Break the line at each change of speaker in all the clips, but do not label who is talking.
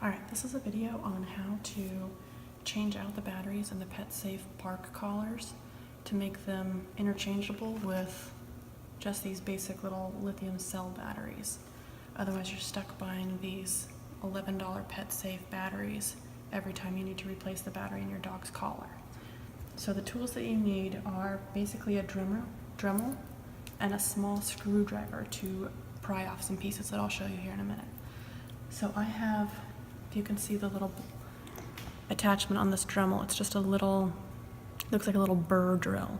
Alright, this is a video on how to change out the batteries in the Petsafe park collars to make them interchangeable with just these basic little lithium cell batteries. Otherwise you're stuck buying these $11 Petsafe batteries every time you need to replace the battery in your dog's collar. So the tools that you need are basically a Dremel and a small screwdriver to pry off some pieces that I'll show you here in a minute. So I have, if you can see the little attachment on this Dremel, it's just a little, looks like a little burr drill.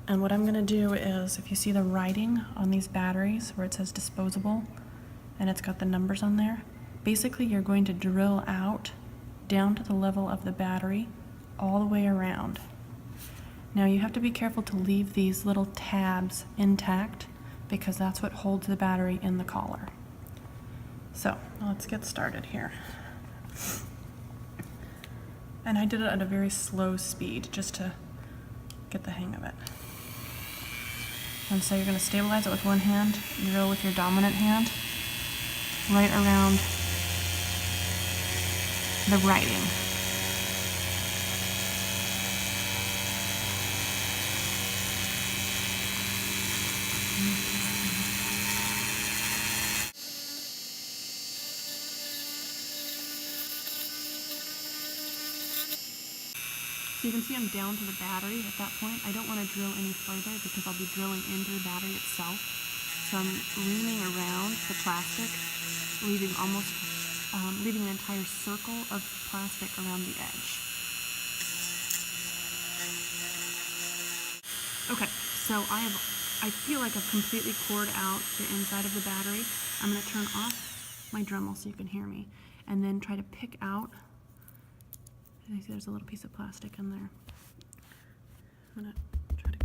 And what I'm gonna do is, if you see the writing on these batteries where it says disposable and it's got the numbers on there, basically you're going to drill out down to the level of the battery all the way around. Now you have to be careful to leave these little tabs intact because that's what holds the battery in the collar. So let's get started here. And I did it at a very slow speed just to get the hang of it. And so you're going to stabilize it with one hand, drill with your dominant hand right around the writing. So you can see I'm down to the battery at that point. I don't want to drill any further because I'll be drilling into the battery itself. So I'm leaning around the plastic, leaving an entire circle of plastic around the edge. Okay, so I feel like I've completely cored out the inside of the battery. I'm going to turn off my Dremel so you can hear me, and then try to pick out. I see there's a little piece of plastic in there. I'm going to try to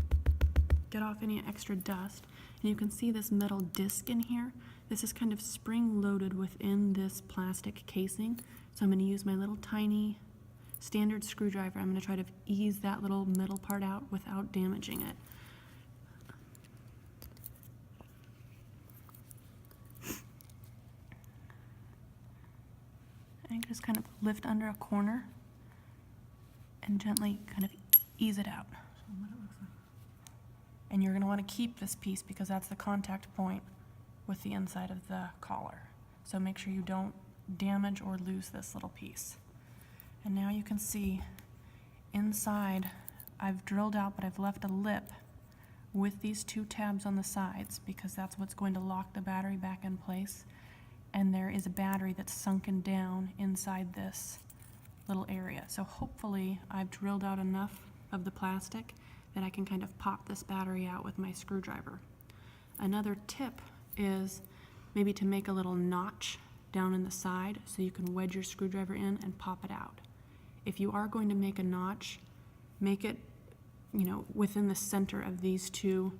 get off any extra dust. And you can see this metal disc in here. This is kind of spring-loaded within this plastic casing. So I'm going to use my little tiny standard screwdriver. I'm going to try to ease that little metal part out without damaging it. And just kind of lift under a corner and gently kind of ease it out. And you're going to want to keep this piece because that's the contact point with the inside of the collar. So make sure you don't damage or lose this little piece. And now you can see inside I've drilled out, but I've left a lip with these two tabs on the sides because that's what's going to lock the battery back in place. And there is a battery that's sunken down inside this little area. So hopefully I've drilled out enough of the plastic that I can kind of pop this battery out with my screwdriver. Another tip is maybe to make a little notch down in the side so you can wedge your screwdriver in and pop it out. If you are going to make a notch, make it, within the center of these two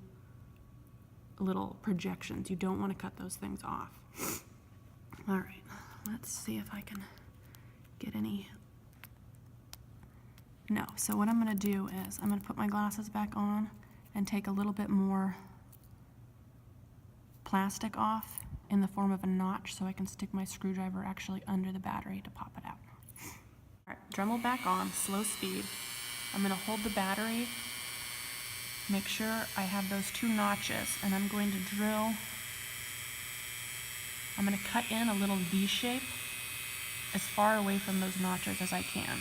little projections. You don't want to cut those things off. All right, let's see if I can get any. No, so what I'm going to do is I'm going to put my glasses back on and take a little bit more plastic off in the form of a notch so I can stick my screwdriver actually under the battery to pop it out. All right, Dremel back on, slow speed. I'm going to hold the battery, make sure I have those two notches, and I'm going to drill. I'm going to cut in a little V shape as far away from those notches as I can.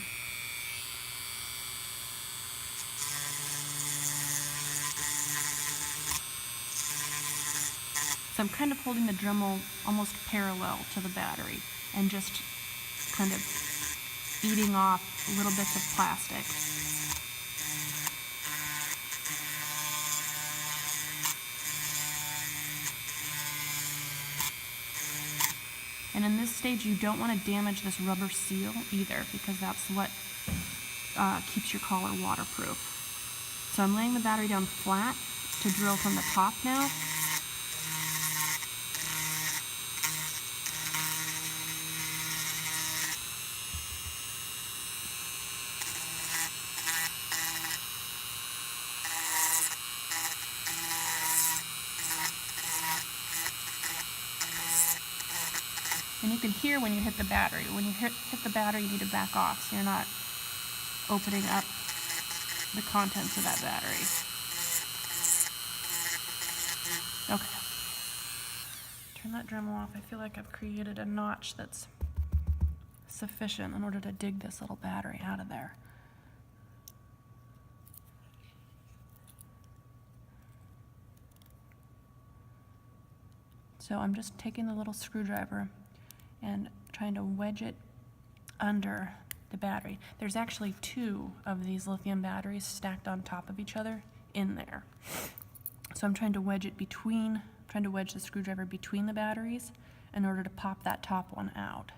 So I'm kind of holding the Dremel almost parallel to the battery and just kind of eating off little bits of plastic. And in this stage, you don't want to damage this rubber seal either because that's what keeps your collar waterproof. So I'm laying the battery down flat to drill from the top now. And you you can hear when you hit the battery. When you hit the battery, you need to back off so you're not opening up the contents of that battery. Okay. Turn that Dremel off. I feel like I've created a notch that's sufficient in order to dig this little battery out of there. So I'm just taking the little screwdriver and trying to wedge it under the battery. There's actually 2 of these lithium batteries stacked on top of each other in there. So I'm trying to wedge the screwdriver between the batteries in order to pop that top one out.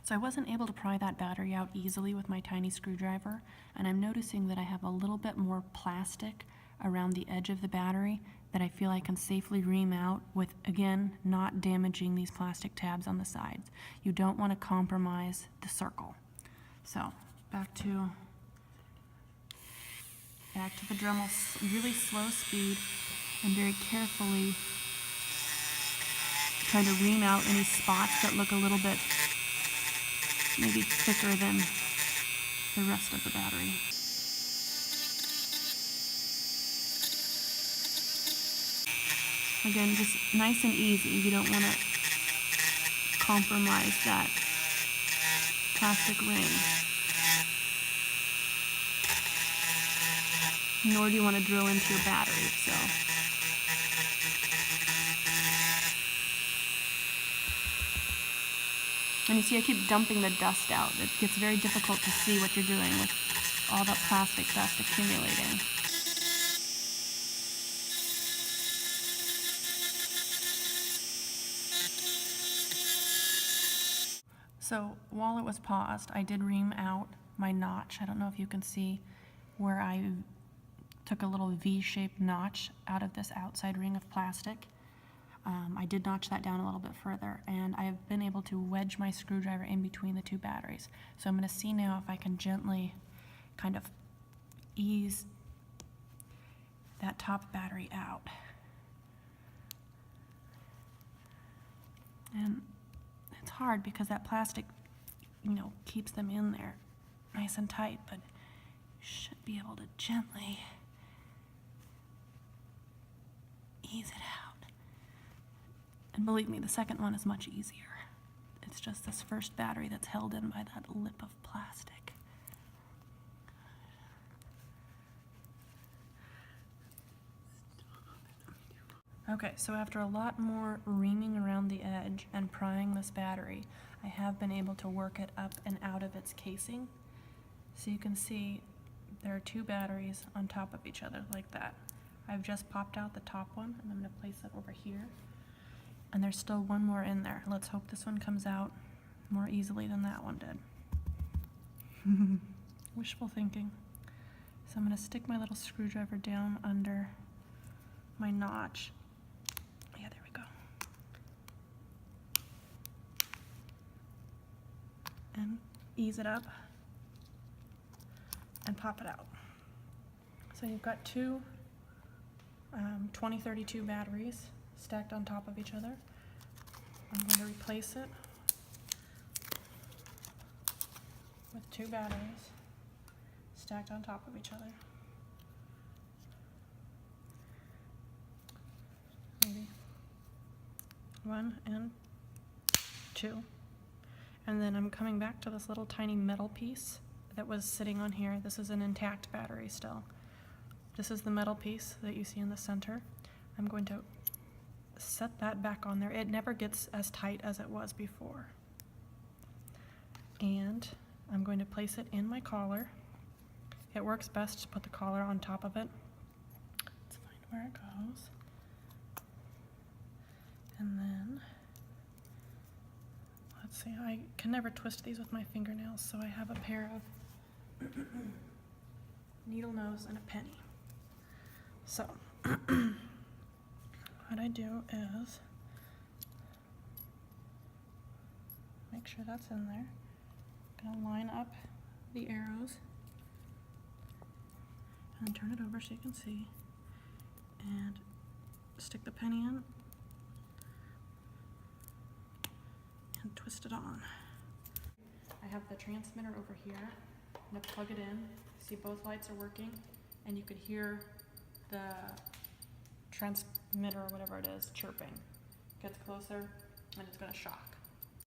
So I wasn't able to pry that battery out easily with my tiny screwdriver, and I'm noticing that I have a little bit more plastic around the edge of the battery that I feel I can safely ream out with, again, not damaging these plastic tabs on the sides. You don't want to compromise the circle. So back to the Dremel, really slow speed, and very carefully trying to ream out any spots that look a little bit maybe thicker than the rest of the battery. Again, just nice and easy. You don't want to compromise that plastic ring. Nor do you want to drill into your battery, so. And you see I keep dumping the dust out. It gets very difficult to see what you're doing with all that plastic dust accumulating. So while it was paused, I did ream out my notch. I don't know if you can see where I took a little V-shaped notch out of this outside ring of plastic. I did notch that down a little bit further, and I have been able to wedge my screwdriver in between the 2 batteries. So I'm going to see now if I can gently kind of ease that top battery out. And it's hard because that plastic, keeps them in there nice and tight, but you should be able to gently ease it out. And believe me, the second one is much easier. It's just this first battery that's held in by that lip of plastic. Okay, so after a lot more reaming around the edge and prying this battery, I have been able to work it up and out of its casing. So you can see there are 2 batteries on top of each other like that. I've just popped out the top one, and I'm going to place it over here. And there's still one more in there. Let's hope this one comes out more easily than that one did. Wishful thinking. So I'm going to stick my little screwdriver down under my notch. Yeah, there we go. And ease it up and pop it out. So you've got 2 2032 batteries stacked on top of each other. I'm going to replace it with 2 batteries stacked on top of each other. Maybe 1 and 2. And then I'm coming back to this little tiny metal piece that was sitting on here. This is an intact battery still. This is the metal piece that you see in the center. I'm going to set that back on there. It never gets as tight as it was before. And I'm going to place it in my collar. It works best to put the collar on top of it. Let's find where it goes. And then, let's see, I can never twist these with my fingernails, so I have a pair of needle nose and a penny. So, what I do is make sure that's in there. I'm gonna line up the arrows and turn it over so you can see, and stick the penny in and twist it on. I have the transmitter over here. I'm gonna plug it in. See, both lights are working, and you could hear the transmitter or whatever it is chirping. Gets closer and it's gonna shock.